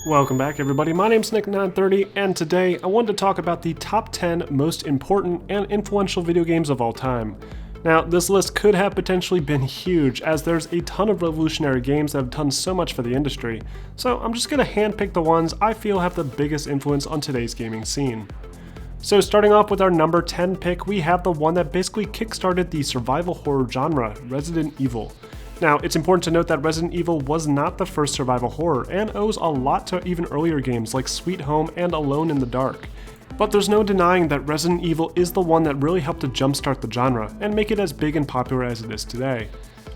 Welcome back everybody, my name's Nick930 and today I wanted to talk about the top 10 most important and influential video games of all time. Now this list could have potentially been huge as there's a ton of revolutionary games that have done so much for the industry, so I'm just going to handpick the ones I feel have the biggest influence on today's gaming scene. So starting off with our number 10 pick, we have the one that basically kickstarted the survival horror genre, Resident Evil. Now, it's important to note that Resident Evil was not the first survival horror, and owes a lot to even earlier games like Sweet Home and Alone in the Dark. But there's no denying that Resident Evil is the one that really helped to jumpstart the genre, and make it as big and popular as it is today.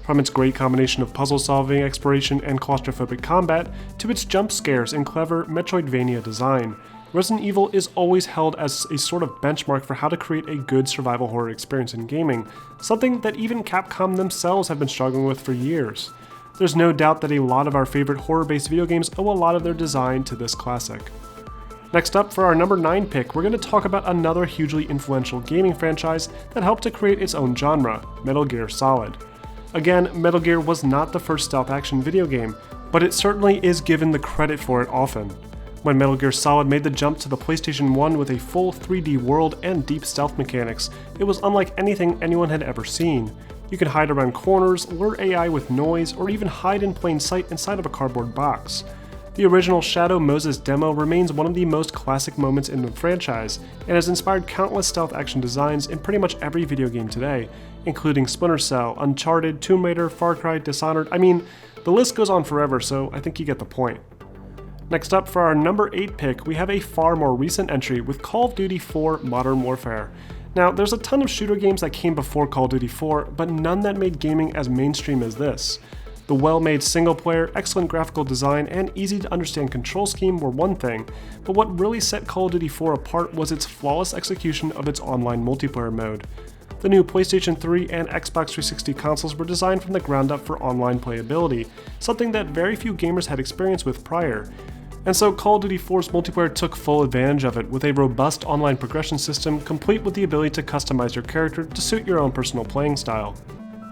From its great combination of puzzle solving, exploration, and claustrophobic combat, to its jump scares and clever Metroidvania design, Resident Evil is always held as a sort of benchmark for how to create a good survival horror experience in gaming, something that even Capcom themselves have been struggling with for years. There's no doubt that a lot of our favorite horror-based video games owe a lot of their design to this classic. Next up, for our number 9 pick, we're going to talk about another hugely influential gaming franchise that helped to create its own genre, Metal Gear Solid. Again, Metal Gear was not the first stealth action video game, but it certainly is given the credit for it often. When Metal Gear Solid made the jump to the PlayStation 1 with a full 3D world and deep stealth mechanics, it was unlike anything anyone had ever seen. You could hide around corners, lure AI with noise, or even hide in plain sight inside of a cardboard box. The original Shadow Moses demo remains one of the most classic moments in the franchise, and has inspired countless stealth action designs in pretty much every video game today, including Splinter Cell, Uncharted, Tomb Raider, Far Cry, Dishonored. I mean, the list goes on forever, so I think you get the point. Next up, for our number 8 pick, we have a far more recent entry with Call of Duty 4 Modern Warfare. Now, there's a ton of shooter games that came before Call of Duty 4, but none that made gaming as mainstream as this. The well-made single-player, excellent graphical design, and easy-to-understand control scheme were one thing, but what really set Call of Duty 4 apart was its flawless execution of its online multiplayer mode. The new PlayStation 3 and Xbox 360 consoles were designed from the ground up for online playability, something that very few gamers had experience with prior. And so Call of Duty 4's multiplayer took full advantage of it with a robust online progression system complete with the ability to customize your character to suit your own personal playing style.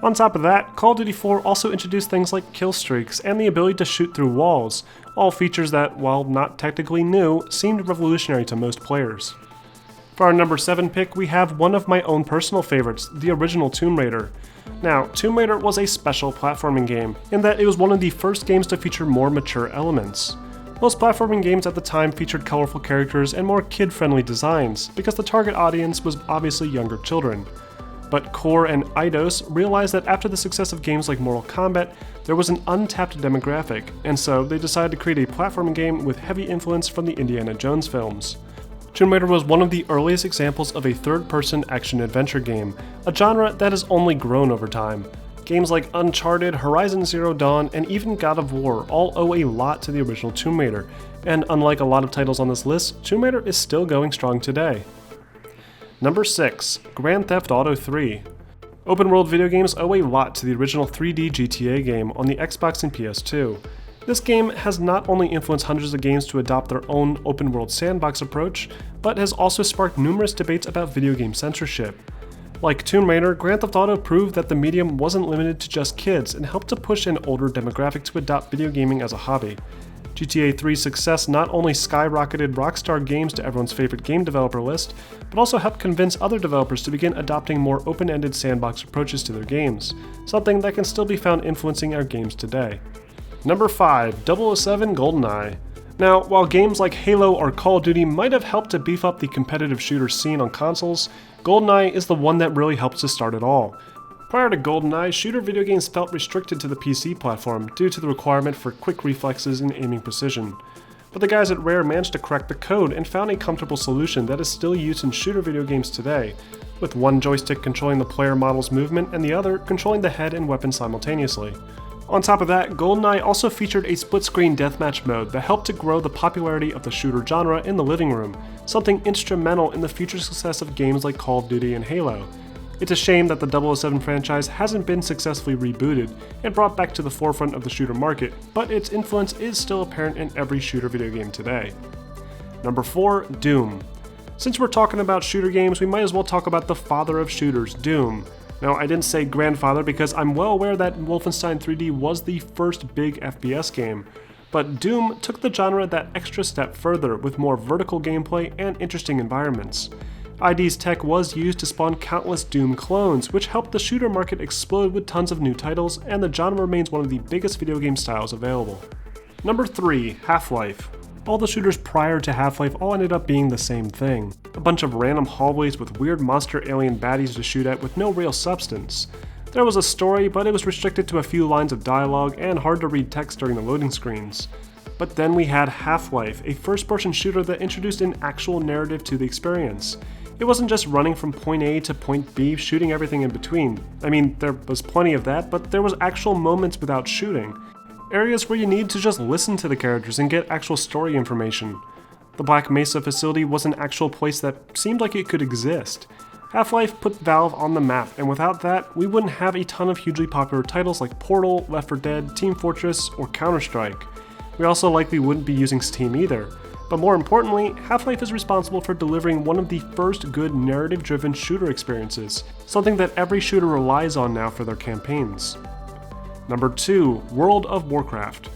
On top of that, Call of Duty 4 also introduced things like kill streaks and the ability to shoot through walls, all features that, while not technically new, seemed revolutionary to most players. For our number 7 pick, we have one of my own personal favorites, the original Tomb Raider. Now, Tomb Raider was a special platforming game, in that it was one of the first games to feature more mature elements. Most platforming games at the time featured colorful characters and more kid-friendly designs, because the target audience was obviously younger children. But Core and Eidos realized that after the success of games like Mortal Kombat, there was an untapped demographic, and so they decided to create a platforming game with heavy influence from the Indiana Jones films. Tomb Raider was one of the earliest examples of a third-person action-adventure game, a genre that has only grown over time. Games like Uncharted, Horizon Zero Dawn, and even God of War all owe a lot to the original Tomb Raider, and unlike a lot of titles on this list, Tomb Raider is still going strong today. Number 6. Grand Theft Auto 3. Open world video games owe a lot to the original 3D GTA game on the Xbox and PS2. This game has not only influenced hundreds of games to adopt their own open world sandbox approach, but has also sparked numerous debates about video game censorship. Like Tomb Raider, Grand Theft Auto proved that the medium wasn't limited to just kids and helped to push an older demographic to adopt video gaming as a hobby. GTA 3's success not only skyrocketed Rockstar Games to everyone's favorite game developer list, but also helped convince other developers to begin adopting more open-ended sandbox approaches to their games, something that can still be found influencing our games today. Number 5. 007 Goldeneye. Now, while games like Halo or Call of Duty might have helped to beef up the competitive shooter scene on consoles, Goldeneye is the one that really helps to start it all. Prior to Goldeneye, shooter video games felt restricted to the PC platform due to the requirement for quick reflexes and aiming precision. But the guys at Rare managed to crack the code and found a comfortable solution that is still used in shooter video games today, with one joystick controlling the player model's movement and the other controlling the head and weapon simultaneously. On top of that, Goldeneye also featured a split-screen deathmatch mode that helped to grow the popularity of the shooter genre in the living room, something instrumental in the future success of games like Call of Duty and Halo. It's a shame that the 007 franchise hasn't been successfully rebooted and brought back to the forefront of the shooter market, but its influence is still apparent in every shooter video game today. Number 4. Doom. Since we're talking about shooter games, we might as well talk about the father of shooters, Doom. Now, I didn't say grandfather because I'm well aware that Wolfenstein 3D was the first big FPS game, But Doom took the genre that extra step further with more vertical gameplay and interesting environments. ID's tech was used to spawn countless Doom clones, which helped the shooter market explode with tons of new titles, and the genre remains one of the biggest video game styles available. Number 3. Half-Life. All the shooters prior to Half-Life all ended up being the same thing. A bunch of random hallways with weird monster alien baddies to shoot at with no real substance. There was a story, but it was restricted to a few lines of dialogue and hard to read text during the loading screens. But then we had Half-Life, a first-person shooter that introduced an actual narrative to the experience. It wasn't just running from point A to point B, shooting everything in between. I mean, there was plenty of that, but there was actual moments without shooting. Areas where you need to just listen to the characters and get actual story information. The Black Mesa facility was an actual place that seemed like it could exist. Half-Life put Valve on the map, and without that, we wouldn't have a ton of hugely popular titles like Portal, Left 4 Dead, Team Fortress, or Counter-Strike. We also likely wouldn't be using Steam either. But more importantly, Half-Life is responsible for delivering one of the first good narrative-driven shooter experiences, something that every shooter relies on now for their campaigns. Number 2. World of Warcraft.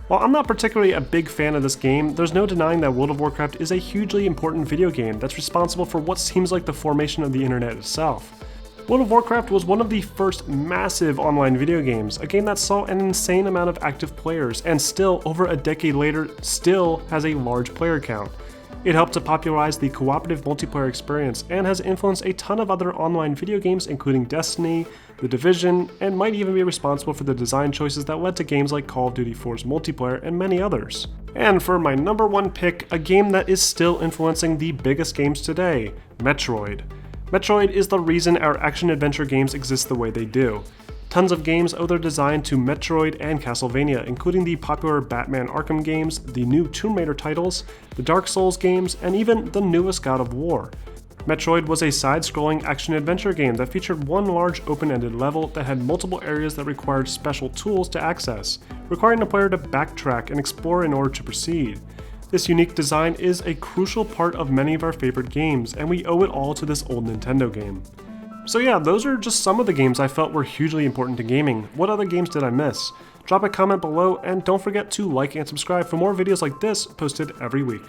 While I'm not particularly a big fan of this game, there's no denying that World of Warcraft is a hugely important video game that's responsible for what seems like the formation of the internet itself. World of Warcraft was one of the first massive online video games, a game that saw an insane amount of active players, and still, over a decade later, still has a large player count. It helped to popularize the cooperative multiplayer experience and has influenced a ton of other online video games including Destiny, The Division, and might even be responsible for the design choices that led to games like Call of Duty 4's multiplayer and many others. And for my number 1 pick, a game that is still influencing the biggest games today, Metroid. Metroid is the reason our action-adventure games exist the way they do. Tons of games owe their design to Metroid and Castlevania, including the popular Batman Arkham games, the new Tomb Raider titles, the Dark Souls games, and even the newest God of War. Metroid was a side-scrolling action-adventure game that featured one large open-ended level that had multiple areas that required special tools to access, requiring the player to backtrack and explore in order to proceed. This unique design is a crucial part of many of our favorite games, and we owe it all to this old Nintendo game. So yeah, those are just some of the games I felt were hugely important to gaming. What other games did I miss? Drop a comment below, and don't forget to like and subscribe for more videos like this posted every week.